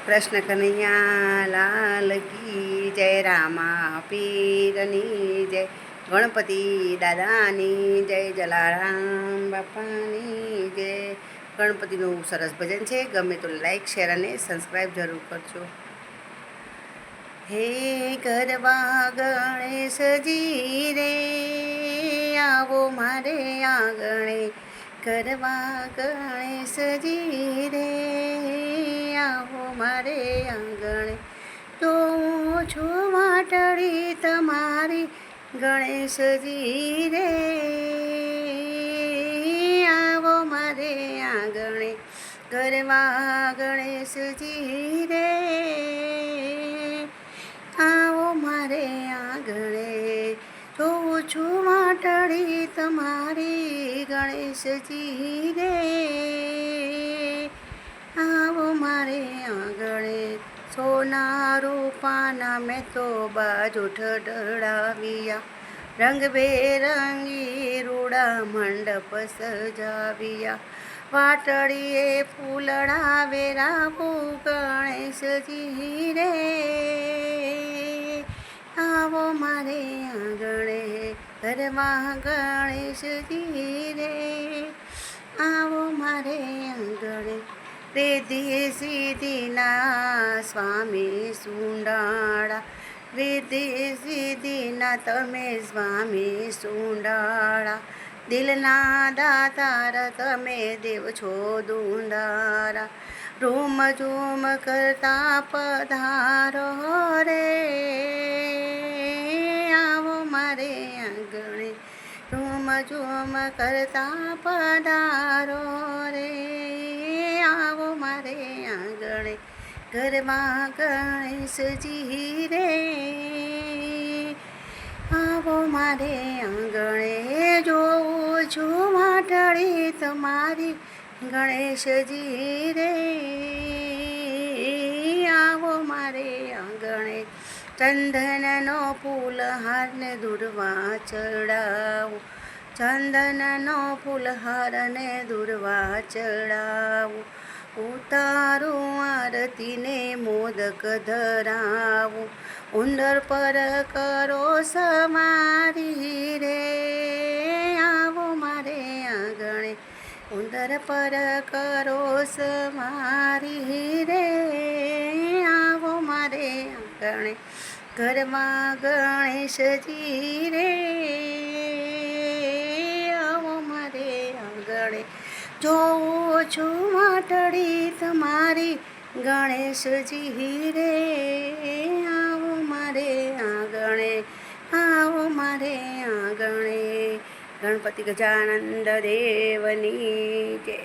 કૃષ્ણ કનૈયા લાલ કી જય, રામા પીરની જય, ગણપતિ દાદાની જય, જલારામ બાપાની જય. ગણપતિનું સરસ ભજન છે. ગમે તો લાઈક, શેર અને સબસ્ક્રાઈબ જરૂર કરજો. હે ગરબા ગણેશજી રે, આવો મારે આંગણે. ગરબા ગણેશજી રે, આવો મારે આંગણે. તો હું છું વાટડી તમારી ગણેશજી રે, આવો મારે આંગણે. ગરબા ગણેશજી રે, આવો મારે આંગણે. જોઉં છું વાટડી તમારી ગણેશજી રે, આવો મારે આંગણે. સોના રૂપાના મેં તો બાજુ ઢળાવ્યા, રંગબેરંગી રૂડા મંડપ સજાવ્યા. વાટડીએ ફૂલડા વેરાવું ગણેશજી રે, આવો મારે આંગણે. ગરબા ગણેશજી રે, આવો મારે આંગણે. રીધિ સિદ્ધિના સ્વામી સુંડાળા, રીધિ સિદ્ધિના તમે સ્વામી સુંડાળા. દિલના દાતાર તમે દેવ છો દુંડારા. રૂમ ઝૂમ કરતા પધારો રે, આવો મારે આંગણે. રૂમ ઝૂમ કરતા પધારો રે, આવો મારે આંગણે. ગરબા ગણેશજી રે, આવો મારે આંગણે. જોઉં છું વાટડી તમારી ગણેશજી રે, આવો મારે આંગણે. ચંદનનો ફૂલહાર ને દુર્વા ચડાવું, ચંદનનો ફૂલહાર ને દુર્વા ચડાવું. ઉતારું આરતીને મોદક ધરાવું, ઉંદર પર કરો સમારી રે, આવો મારે આંગણે. ઉંદર પર કરો સમારી રે, આવો મારે આંગણે. ગરબા ગણેશજી રે, આવો મારે આંગણે. જોઉં છું વાટડી તમારી ગણેશજી રે, આવો મારે આંગણે. આવો મારે આંગણે. ગણપતિ ગજાનંદ દેવની જય.